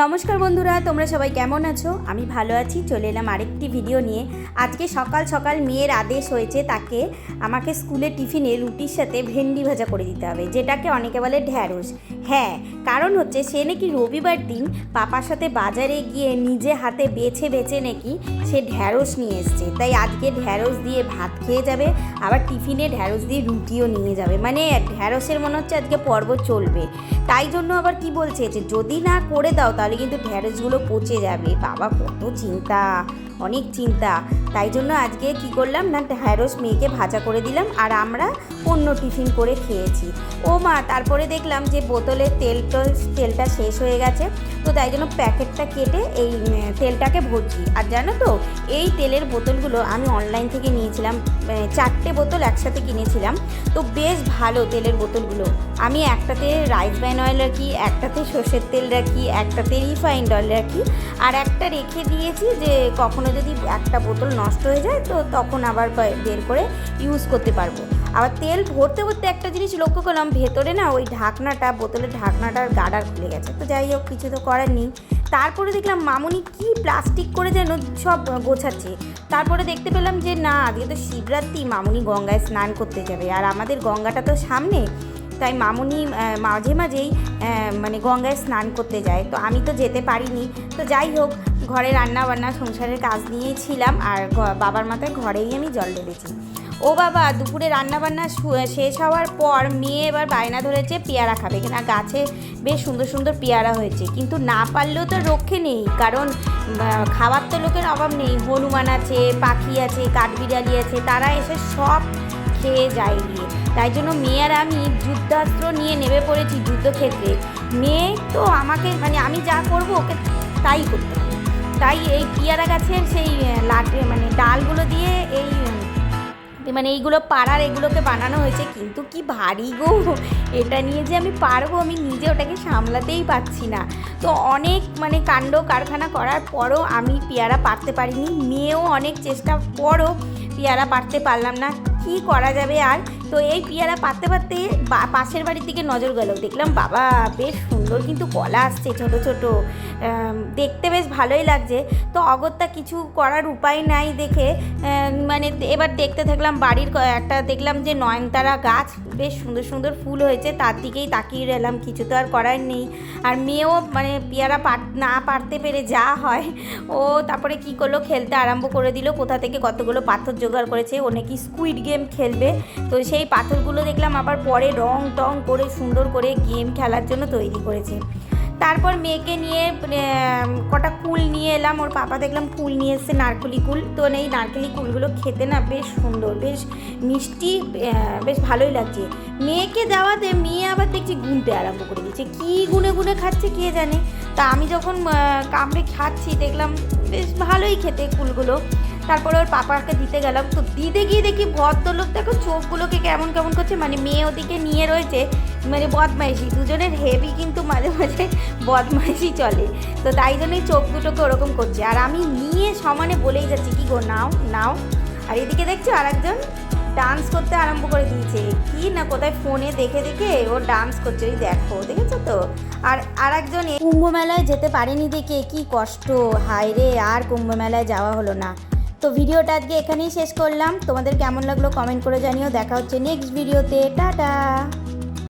নমস্কার বন্ধুরা, তোমরা সবাই কেমন আছো? আমি ভালো আছি। চলে এলাম আরেকটি ভিডিও নিয়ে। আজকে সকাল সকাল মেয়ের আদেশ হয়েছে তাকে আমাকে স্কুলে টিফিনে রুটির সাথে ভেন্ডি ভাজা করে দিতে হবে, যেটাকে অনেকে বলে ঢ্যাঁড়স। হ্যাঁ, কারণ হচ্ছে সে নাকি রবিবার দিন পাপার সাথে বাজারে গিয়ে নিজে হাতে বেছে বেছে নাকি সে ঢ্যাঁড়স নিয়ে এসছে। তাই আজকে ঢ্যাঁড়স দিয়ে ভাত খেয়ে যাবে, আবার টিফিনে ঢ্যাঁড়স দিয়ে রুটিও নিয়ে যাবে। মানে ঢ্যাঁড়সের মনে হচ্ছে আজকে পর্ব চলবে। তাই জন্য আবার কি বলছে যে যদি না করে দাও তাহলে কিন্তু ঢ্যাঁড়সগুলো পচে যাবে। বাবা, কত চিন্তা, অনেক চিন্তা। তাই জন্য আজকে কি করলাম না, ঢ্যাঁড়স মেয়েকে ভাজা করে দিলাম আর আমরা অন্য টিফিন করে খেয়েছি। ও মা, তারপরে দেখলাম যে বোতলের তেলটা শেষ হয়ে গেছে, তো তাই জন্য প্যাকেটটা কেটে এই তেলটাকে ভরছি। আর জানো তো, এই তেলের বোতলগুলো আমি অনলাইন থেকে নিয়েছিলাম, 4টে বোতল একসাথে কিনেছিলাম। তো বেশ ভালো তেলের বোতলগুলো। আমি একটাতে রাইস ব্র্যান অয়েল রাখি, একটাতে সর্ষের তেল রাখি, একটাতে রিফাইন্ড অয়েল রাখি, আর একটা রেখে দিয়েছি যে কখনো যদি একটা বোতল নষ্ট হয়ে যায় তো তখন আবার বের করে ইউজ করতে পারবো। আবার তেল ভরতে ভরতে একটা জিনিস লক্ষ্য করলাম, ভেতরে না ওই ঢাকনাটা, বোতলের ঢাকনাটার গার্ডার খুলে গেছে। তো যাই হোক, কিছু তো করার নেই। তারপরে দেখলাম মামুনি কি প্লাস্টিক করে যেন সব গোছাচ্ছে। তারপরে দেখতে পেলাম যে না, আজকে তো শিবরাত্রি, মামুনি গঙ্গায় স্নান করতে যাবে। আর আমাদের গঙ্গাটা তো সামনে, তাই মামুনি মাঝে মাঝেই মানে গঙ্গায় স্নান করতে যায়। তো আমি তো যেতে পারিনি। তো যাই হোক, ঘরে রান্না বান্না সংসারের কাজ নিয়েই ছিলাম, আর বাবার মাথায় ঘরেই আমি জল ঢেলেছি। ও বাবা, দুপুরে রান্নাবান্না শেষ হওয়ার পর মেয়ে এবার বায়না ধরেছে পেয়ারা খাবে কিনা। গাছে বেশ সুন্দর সুন্দর পেয়ারা হয়েছে, কিন্তু না পারলেও তো রক্ষে নেই, কারণ খাবার তো লোকের অভাব নেই। হনুমান আছে, পাখি আছে, কাঠবিড়ালি আছে, তারা এসে সব খেয়ে যায় গিয়ে। তাই জন্য মেয়ে আর আমি যুদ্ধাস্ত্র নিয়ে নেমে পড়েছি যুদ্ধক্ষেত্রে। মেয়ে তো আমাকে, মানে আমি যা করবো ওকে তাই করতে হবে। তাই এই পেয়ারা গাছের সেই মানে ডালগুলো দিয়ে এইগুলো পাড়ার এগুলোকে বানানো হয়েছে। কিন্তু কি ভারী গো, এটা নিয়ে যে আমি পারবো, আমি নিজে ওটাকে সামলাতেই পারছি না। তো অনেক কাণ্ড কারখানা করার পরও আমি পেয়ারা পারতে পারিনি। মেয়েও অনেক চেষ্টার পরও পেয়ারা পারতে পারলাম না। কি করা যাবে আর। তো এই পেয়ারা পারতে পারতে পাশের বাড়ির দিকে নজর গেল, দেখলাম বাবা বেশ সুন্দর কিন্তু কলা আসছে, ছোট ছোট, দেখতে বেশ ভালোই লাগছে। তো অগত্যা কিছু করার উপায় নাই দেখে এবার দেখতে থাকলাম বাড়ির একটা, দেখলাম যে নয়নতারা গাছ, বেশ সুন্দর সুন্দর ফুল হয়েছে, তার দিকেই তাকিয়ে এলাম। কিছু তো আর করার নেই। আর মেয়েও পেয়ারা না পারতে পেরে যা হয়, ও তারপরে কি করলো, খেলতে আরম্ভ করে দিল। কোথা থেকে কতগুলো পাথর জোগাড় করেছে, ও নাকি স্কুইড গেম খেলবে। তো সেই পাথরগুলো দেখলাম আবার পরে রং টং করে সুন্দর করে গেম খেলার জন্য তৈরি করেছে। তারপর মেয়েকে নিয়ে কটা কুল নিয়ে এলাম। ওর পাপা দেখলাম কুল নিয়ে এসছে, নারকেলি কুল। তো এই নারকেলি কুলগুলো খেতে না বেশ সুন্দর, বেশ মিষ্টি, বেশ ভালোই লাগছে। মেয়েকে দেওয়াতে মেয়ে আবার দেখছি গুনতে আরম্ভ করে দিচ্ছে। কী গুনে গুনে খাচ্ছে কে জানে। তা আমি যখন কামড়ে খাচ্ছি দেখলাম বেশ ভালোই খেতে কুলগুলো। তারপরে ওর পাপাকে দিতে গেলাম। তো দিতে গিয়ে দেখি ভদ্রলোক দেখো চোখগুলোকে কেমন কেমন করছে, মেয়ে ওদিকে নিয়ে রয়েছে, বদমাইশি। দুজনের হেভি কিন্তু মাঝে মাঝে বদমাইশি চলে। তো তাই জন্যই চোখ দুটোকে ওরকম করছে। আর আমি নিয়ে সমানে বলেই যাচ্ছি, কি গো নাও নাও। আর এদিকে দেখছো আরেকজন ডান্স করতে আরম্ভ করে দিয়েছে। কি না কোথায় ফোনে দেখে দেখে ও ডান্স করছে, ওই দেখো, দেখেছো তো। আর আরেকজন কুম্ভ মেলায় যেতে পারেনি দেখে কি কষ্ট, হায় রে, আর কুম্ভ মেলায় যাওয়া হলো না। তো ভিডিওটা আজকে এখানেই শেষ করলাম। তোমাদের কেমন লাগলো কমেন্ট করে জানিও। দেখা হচ্ছে নেক্সট ভিডিওতে। টাটা।